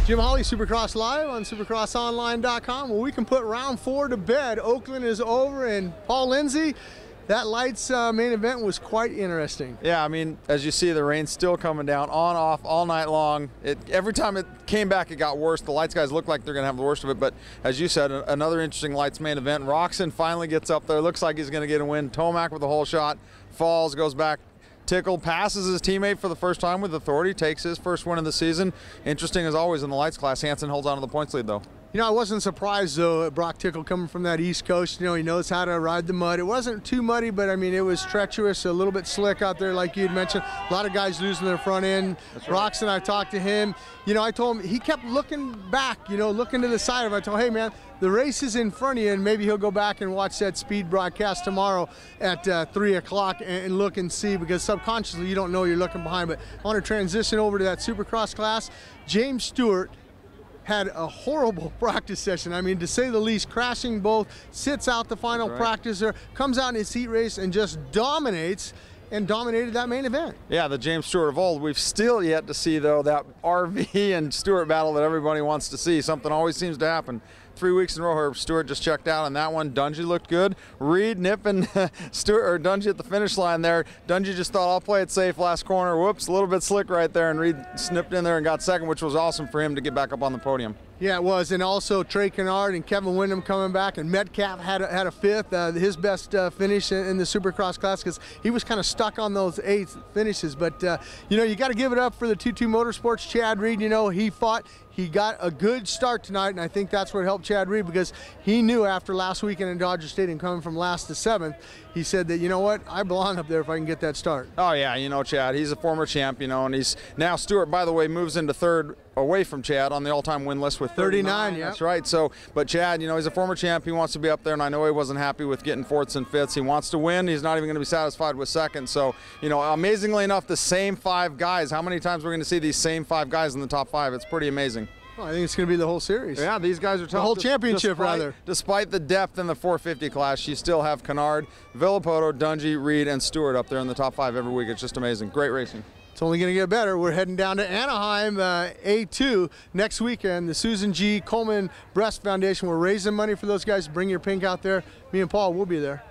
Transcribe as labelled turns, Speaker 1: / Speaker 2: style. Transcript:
Speaker 1: Jim Holley, Supercross Live on supercrossonline.com. Well, we can put round 4 to bed. Oakland is over, and Paul Lindsey, that lights main event was quite interesting.
Speaker 2: Yeah, I mean, as you see, the rain's still coming down, on, off, all night long. Every time it came back, it got worse. The lights guys look like they're going to have the worst of it, but as you said, another interesting lights main event. Roxon finally gets up there. Looks like he's going to get a win. Tomac with a hole shot, falls, goes back. Tickle passes his teammate for the first time with authority, takes his first win of the season. Interesting as always in the lights class. Hansen holds on to the points lead though.
Speaker 1: You know, I wasn't surprised though at Brock Tickle coming from that East Coast. You know, he knows how to ride the mud. It wasn't too muddy, but I mean, it was treacherous, a little bit slick out there, like you had mentioned. A lot of guys losing their front end. Right. Roxon, I talked to him. You know, I told him, he kept looking back, you know, looking to the side of it. I told him, hey man, the race is in front of you, and maybe he'll go back and watch that speed broadcast tomorrow at 3 o'clock and look and see, because subconsciously you don't know you're looking behind. But I want to transition over to that Supercross class. James Stewart had a horrible practice session. I mean, to say the least, crashing both, sits out the final practice there, comes out in his heat race and just dominates, and dominated that main event. Yeah,
Speaker 2: the James Stewart of old. We've still yet to see, though, that RV and Stewart battle that everybody wants to see. Something always seems to happen. 3 weeks in a row, Stewart just checked out on that one. Dungey looked good. Reed nipping Stewart or Dungey at the finish line there. Dungey just thought, I'll play it safe last corner. Whoops, a little bit slick right there, and Reed snipped in there and got second, which was awesome for him to get back up on the podium.
Speaker 1: Yeah, it was, and also Trey Kennard and Kevin Windham coming back, and Metcalf had a fifth, his best finish in the Supercross class, because he was kind of stuck on those 8 finishes. But you know, you got to give it up for the 2-2 Motorsports. Chad Reed, you know, he fought. He got a good start tonight, and I think that's what helped Chad Reed, because he knew after last weekend in Dodger Stadium, coming from last to 7th, he said that, you know what, I belong up there if I can get that start.
Speaker 2: Oh yeah, you know, Chad, he's a former champ, you know, and he's now, Stewart, by the way, moves into 3rd away from Chad on the all-time win list with 39.
Speaker 1: Yeah,
Speaker 2: that's right. So, but Chad, you know, he's a former champ. He wants to be up there, and I know he wasn't happy with getting 4ths and 5ths. He wants to win. He's not even going to be satisfied with 2nd. So, you know, amazingly enough, the same 5 guys. How many times we're going to see these same 5 guys in the top 5? It's pretty amazing.
Speaker 1: Well, I think it's going to be the whole series.
Speaker 2: Yeah, these guys are tough.
Speaker 1: The whole championship, rather.
Speaker 2: Despite the depth in the 450 class, you still have Kennard, Villapoto, Dungey, Reed, and Stewart up there in the top 5 every week. It's just amazing. Great racing.
Speaker 1: It's only going to get better. We're heading down to Anaheim, A2, next weekend. The Susan G. Komen Breast Foundation. We're raising money for those guys. Bring your pink out there. Me and Paul will be there.